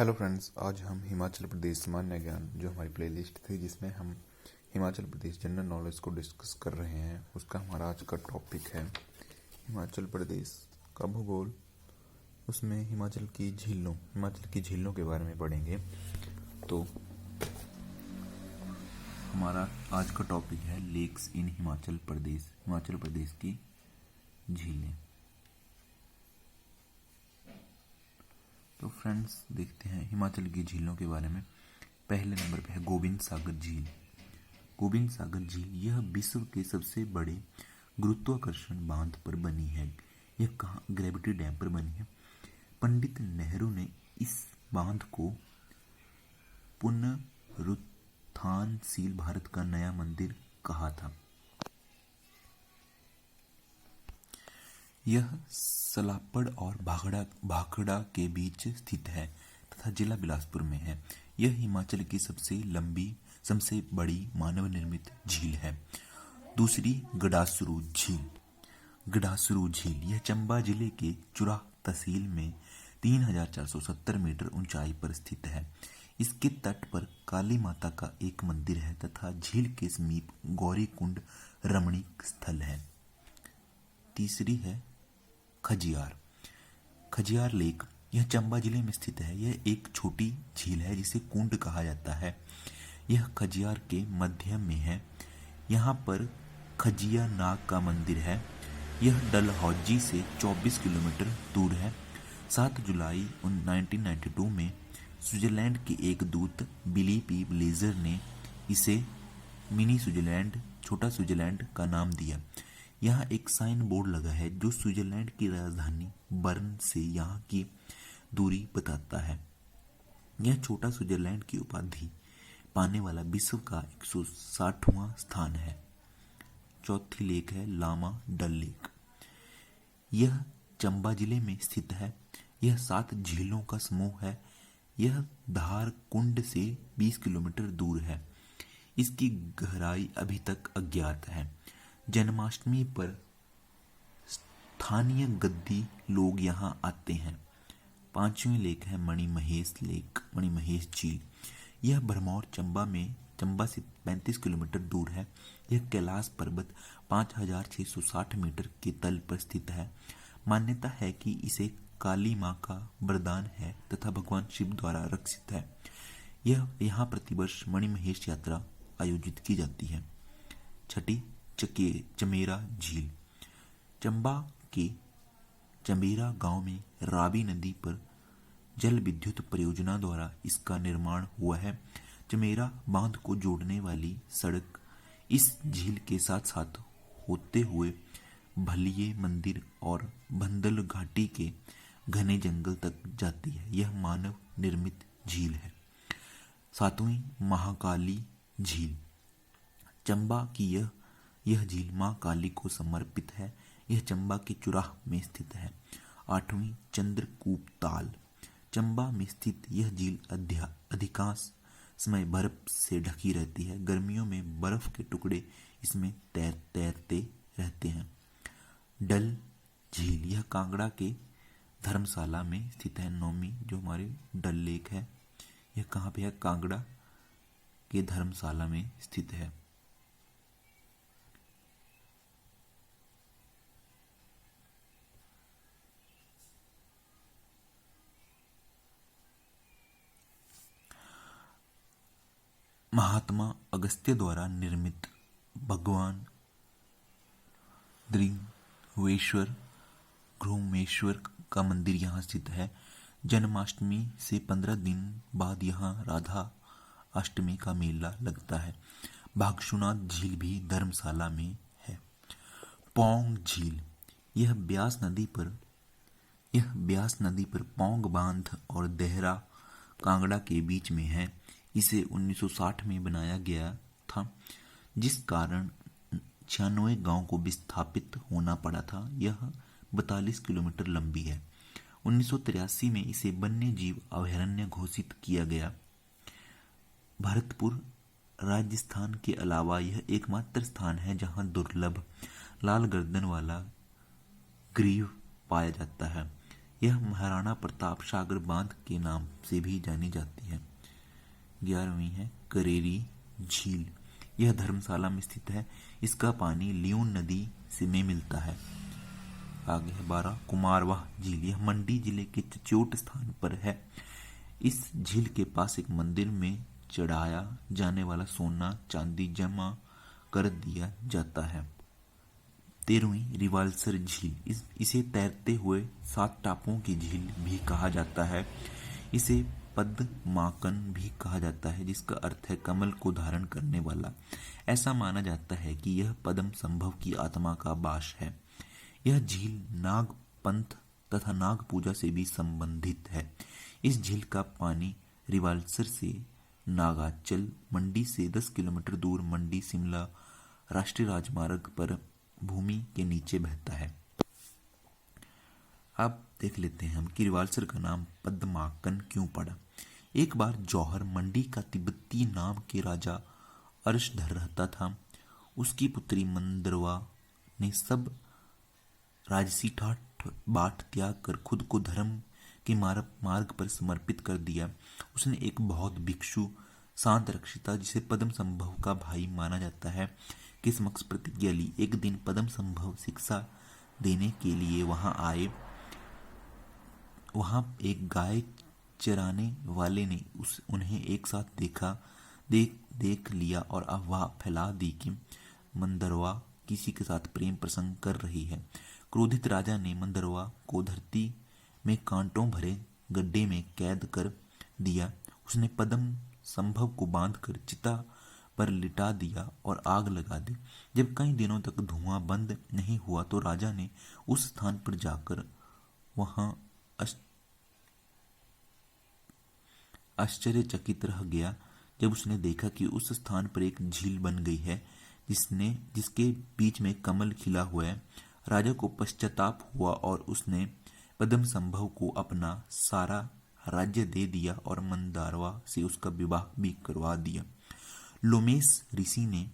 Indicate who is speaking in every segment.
Speaker 1: Hello friends, आज हम हिमाचल प्रदेश सामान्य ज्ञान जो हमारी प्लेलिस्ट थी जिसमें हम हिमाचल प्रदेश जनरल नॉलेज को डिस्कस कर रहे हैं, उसका हमारा आज का टॉपिक है हिमाचल प्रदेश का भूगोल। उसमें हिमाचल की झीलों के बारे में पढ़ेंगे। तो हमारा आज का टॉपिक है लेक्स इन हिमाचल प्रदेश की झीलें। तो फ्रेंड्स देखते हैं हिमाचल की झीलों के बारे में। पहले नंबर पे है गोविंद सागर झील। गोविंद सागर झील यह विश्व के सबसे बड़े गुरुत्वाकर्षण बांध पर बनी है। यह कहाँ ग्रेविटी डैम पर बनी है। पंडित नेहरू ने इस बांध को पुनरुत्थानशील भारत का नया मंदिर कहा था। यह सलापड़ और भाखड़ा के बीच स्थित है तथा जिला बिलासपुर में है। यह हिमाचल की सबसे बड़ी मानव निर्मित झील है। दूसरी गडासुरु झील यह चंबा जिले के चुराह तहसील में 3470 मीटर ऊंचाई पर स्थित है। इसके तट पर काली माता का एक मंदिर है तथा झील के समीप गौरी कुंड रमणीक स्थल है। तीसरी है खजियार लेक। यह चंबा जिले में स्थित है। यह एक छोटी झील है जिसे कुंड कहा जाता है। यह खजियार के मध्य में है। यहाँ पर खजिया नाग का मंदिर है। यह डलहौजी से 24 किलोमीटर दूर है। 7 जुलाई 1992 में स्विट्जरलैंड के एक दूत बिली पी ब्लेजर ने इसे मिनी स्विट्जरलैंड, छोटा स्विट्जरलैंड का नाम दिया। यहाँ एक साइन बोर्ड लगा है जो स्विट्जरलैंड की राजधानी बर्न से यहाँ की दूरी बताता है। यह छोटा स्विट्जरलैंड की उपाधि पाने वाला विश्व का 160वां स्थान है। चौथी लेक है लामा डल लेक। यह चंबा जिले में स्थित है। यह 7 झीलों का समूह है। यह धार कुंड से 20 किलोमीटर दूर है। इसकी गहराई अभी तक अज्ञात है। जन्माष्टमी पर स्थानीय गद्दी लोग यहाँ आते हैं। 5वीं लेक है मणिमहेश झील। यह भरमौर चंबा से 35 किलोमीटर दूर है। यह कैलाश पर्वत 5660 मीटर के तल पर स्थित है। मान्यता है कि इसे काली माँ का वरदान है तथा भगवान शिव द्वारा रक्षित है। यहाँ प्रतिवर्ष मणिमहेश यात्रा आयोजित की जाती है। छठी चमेरा झील। चंबा के चमेरा गांव में रावी नदी पर जल विद्युत परियोजना द्वारा इसका निर्माण हुआ है। चमेरा बांध को जोड़ने वाली सड़क इस झील के साथ साथ होते हुए भलिये मंदिर और भंदल घाटी के घने जंगल तक जाती है। यह मानव निर्मित झील है। 7वीं महाकाली झील। चंबा की यह झील मां काली को समर्पित है। यह चंबा के चुराह में स्थित है। 8वीं चंद्रकूप ताल। चंबा में स्थित यह झील अधिकांश समय बर्फ से ढकी रहती है। गर्मियों में बर्फ के टुकड़े इसमें तैरते रहते हैं। डल झील यह कांगड़ा के धर्मशाला में स्थित है। 9वीं जो हमारी डल लेक है, यह कहाँ पे है? कांगड़ा के धर्मशाला में स्थित है। महात्मा अगस्त्य द्वारा निर्मित भगवान घृष्णेश्वर का मंदिर यहाँ स्थित है। जन्माष्टमी से 15 दिन बाद यहाँ राधा अष्टमी का मेला लगता है। भागशुनाथ झील भी धर्मशाला में है। पौंग झील यह ब्यास नदी पर पौंग बांध और देहरा कांगड़ा के बीच में है। इसे 1960 में बनाया गया था, जिस कारण 96 गांव को विस्थापित होना पड़ा था। यह 42 किलोमीटर लंबी है। 1983 में इसे वन्य जीव अभयारण्य घोषित किया गया। भरतपुर राजस्थान के अलावा यह एकमात्र स्थान है जहां दुर्लभ लाल गर्दन वाला ग्रीव पाया जाता है। यह महाराणा प्रताप सागर बांध के नाम से भी जानी जाती है। 11वीं है करेरी झील। यह धर्मशाला में स्थित है। इसका पानी ल्यून नदी से में मिलता है। आगे है 12 कुमारवाह झील। यह मंडी जिले के चचोट स्थान पर है। इस झील के पास एक मंदिर में चढ़ाया जाने वाला सोना चांदी जमा कर दिया जाता है। 13वीं रिवाल्सर झील। इसे तैरते हुए 7 टापुओं की झील भी कहा जाता है। इसे पद्माकन भी कहा जाता है, जिसका अर्थ है कमल को धारण करने वाला। ऐसा माना जाता है कि यह पद्म संभव की आत्मा का वास है। यह झील नाग पंथ तथा नाग पूजा से भी संबंधित है। इस झील का पानी रिवाल्सर से नागाचल मंडी से 10 किलोमीटर दूर मंडी शिमला राष्ट्रीय राजमार्ग पर भूमि के नीचे बहता है। अब देख लेते हैं हम कि रिवाल्सर का नाम पद्माकन क्यों पड़ा। एक बार जौहर मंडी का तिब्बती नाम के राजा अर्शधर रहता था। उसकी पुत्री मंदरवा ने सब राजसी ठाठ बाट त्याग कर खुद को धर्म के मार्ग पर समर्पित कर दिया। उसने एक बौद्ध भिक्षु शांत रक्षिता, जिसे पद्म संभव का भाई माना जाता है, के समक्ष प्रतिज्ञा ली। एक दिन पद्म संभव शिक्षा देने के लिए वहां आए। वहां एक गाय चराने वाले ने उन्हें एक साथ देख लिया और अफवाह फैला दी कि मंदरवा किसी के साथ प्रेम प्रसंग कर रही है। क्रोधित राजा ने मंदरवा को धरती में कांटों भरे गड्ढे में कैद कर दिया। उसने पद्म संभव को बांधकर चिता पर लिटा दिया और आग लगा दी। जब कई दिनों तक धुआं बंद नहीं हुआ तो राजा ने उस स्थान पर जाकर वहां आश्चर्यचकित रह गया जब उसने देखा कि उस स्थान पर एक झील बन गई है, जिसके बीच में कमल खिला हुआ है। राजा को पश्चाताप हुआ और उसने पद्म संभव को अपना सारा राज्य दे दिया और मंदारवा से उसका विवाह भी करवा दिया। लोमेश ऋषि ने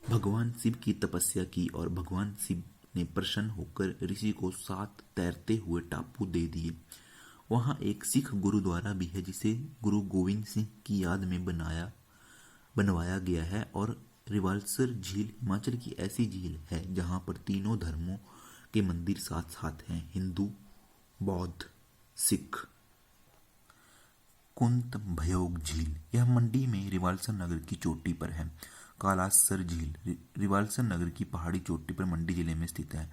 Speaker 1: भगवान शिव की तपस्या की और भगवान शिव ने प्रसन्न होकर ऋषि को 7 तैरते हुए टापू दे दिए। वहां एक सिख गुरुद्वारा भी है, जिसे गुरु गोविंद सिंह की याद में बनवाया गया है। और रिवाल्सर झील हिमाचल की ऐसी झील है जहां पर तीनों धर्मों के मंदिर साथ साथ हैं, हिंदू, बौद्ध, सिख। कुंत भयोग झील। यह मंडी में रिवाल्सर नगर की चोटी पर है। कालासर झील रिवाल्सर नगर की पहाड़ी चोटी पर मंडी जिले में स्थित है।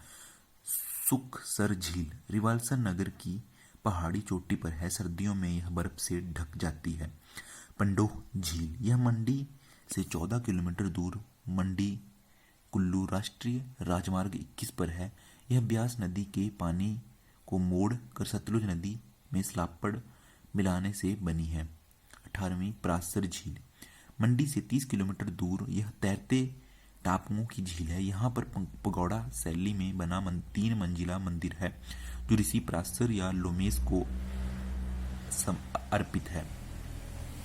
Speaker 1: सुखसर झील रिवाल्सर नगर की पहाड़ी चोटी पर है। सर्दियों में यह बर्फ से ढक जाती है। पंडोह झील। यह मंडी से 14 किलोमीटर दूर मंडी कुल्लू राष्ट्रीय राजमार्ग 21 पर है। यह ब्यास नदी के पानी को मोड़ कर सतलुज नदी में स्लापड़ मिलाने से बनी है। 18वीं परासर झील। मंडी से 30 किलोमीटर दूर यह तैरते टापुओं की झील है। यहाँ पर पगोड़ा शैली में बना 3 मंजिला मंदिर है, जो ऋषि पराशर या लोमेश को अर्पित है।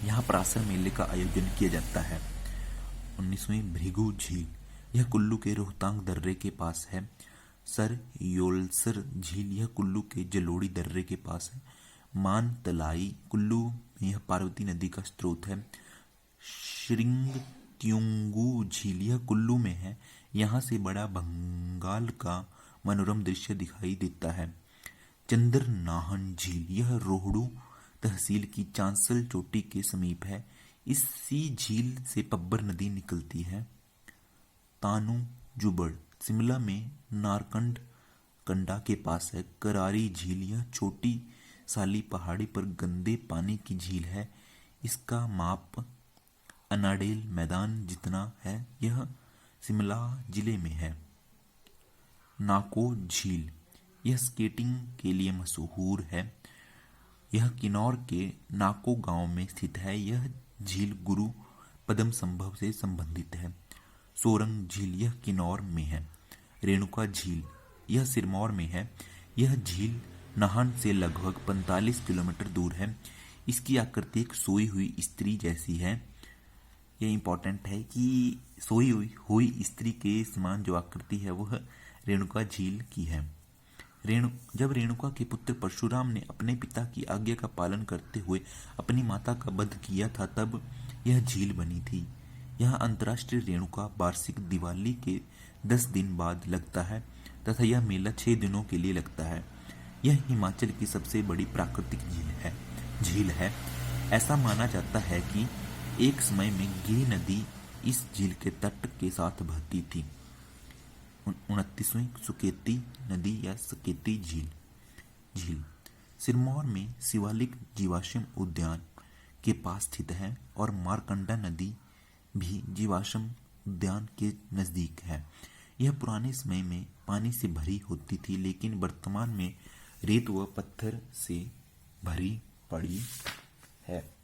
Speaker 1: यहाँ पराशर मेले का आयोजन किया जाता है। 19वीं भृगु झील। यह कुल्लू के रोहतांग दर्रे के पास है। सर योलसर झील। यह कुल्लू के जलोड़ी दर्रे के पास है। मान तलाई। कुल्लू में यह पार्वती नदी का स्रोत है। श्रृंगत्युंगु झील। यह कुल्लू में है। यहाँ से बड़ा बंगाल का मनोरम दृश्य दिखाई देता है। चंद्रनाहन झील। यह रोहड़ू तहसील की चांसल चोटी के समीप है। इसी झील से पब्बर नदी निकलती है। तानू जुबड़ शिमला में नारकंड कंडा के पास है। करारी झील। यह छोटी साली पहाड़ी पर गंदे पानी की झील है। इसका माप अनाडेल मैदान जितना है। यह शिमला जिले में है। नाको झील। यह स्केटिंग के लिए मशहूर है। यह किन्नौर के नाको गांव में स्थित है। यह झील गुरु पद्म संभव से संबंधित है। सोरंग झील। यह किन्नौर में है। रेणुका झील। यह सिरमौर में है। यह झील नाहन से लगभग 45 किलोमीटर दूर है। इसकी आकृति एक सोई हुई स्त्री जैसी है। यह इंपॉर्टेंट है कि सोई हुई स्त्री के समान जो आकृति है वह रेणुका झील की है। जब रेणुका के पुत्र परशुराम ने अपने पिता की आज्ञा का पालन करते हुए अपनी माता का वध किया था, तब यह झील बनी थी। यह अंतर्राष्ट्रीय रेणुका वार्षिक दिवाली के 10 दिन बाद लगता है तथा यह मेला 6 दिनों के लिए लगता है। यह हिमाचल की सबसे बड़ी प्राकृतिक झील है। ऐसा माना जाता है कि एक समय में गिरी नदी इस झील के तट के साथ बहती थी। 29वीं सुकेती नदी या सकेती झील सिरमौर में शिवालिक जीवाश्म उद्यान के पास स्थित है और मारकंडा नदी भी जीवाश्म उद्यान के नजदीक है। यह पुराने समय में पानी से भरी होती थी, लेकिन वर्तमान में रेत व पत्थर से भरी पड़ी है।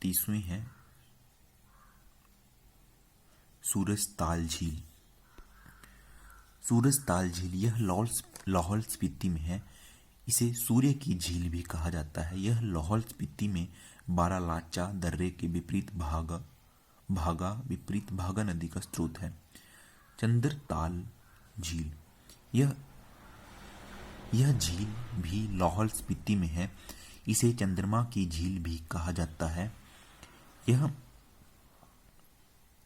Speaker 1: तीसवीं है सूरजताल झील। सूरजताल झील यह लाहौल स्पीति में है। इसे सूर्य की झील भी कहा जाता है। यह लाहौल स्पीति में बारालाचा दर्रे के विपरीत भागा नदी का स्रोत है। चंद्रताल झील यह झील भी लाहौल स्पीति में है। इसे चंद्रमा की झील भी कहा जाता है।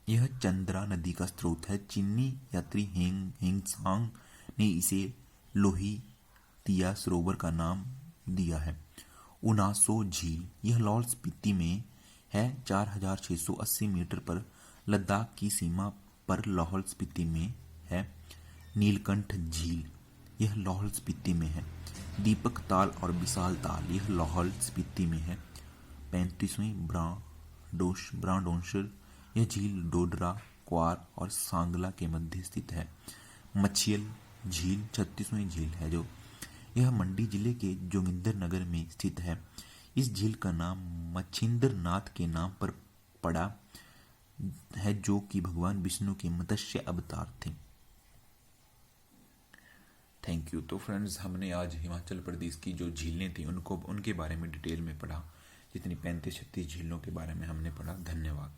Speaker 1: यह चंद्रा नदी का स्रोत है। चीनी यात्री हेंगसांग ने इसे लोहितिया सरोवर का नाम दिया है। उनासो झील यह लाहौल स्पीति में है। 4680 मीटर पर लद्दाख की सीमा पर लाहौल स्पीति में है। नीलकंठ झील यह लाहौल स्पीति में है। दीपक ताल और विशाल ताल यह लाहौल स्पीति में है। 35वीं ब्रांडोंशर यह झील डोडरा, क्वार और सांगला के मध्य स्थित है। मछियल झील 36वीं झील है जो यह मंडी जिले के जोगिंदर नगर में स्थित है। इस झील का नाम मच्छिंद्र नाथ के नाम पर पड़ा है, जो कि भगवान विष्णु के मत्स्य अवतार थे। Thank you. तो फ्रेंड्स, हमने आज हिमाचल प्रदेश की जो झीलें थी उनके बारे में डिटेल में पढ़ा। जितनी 35-36 झीलों के बारे में हमने पढ़ा। धन्यवाद।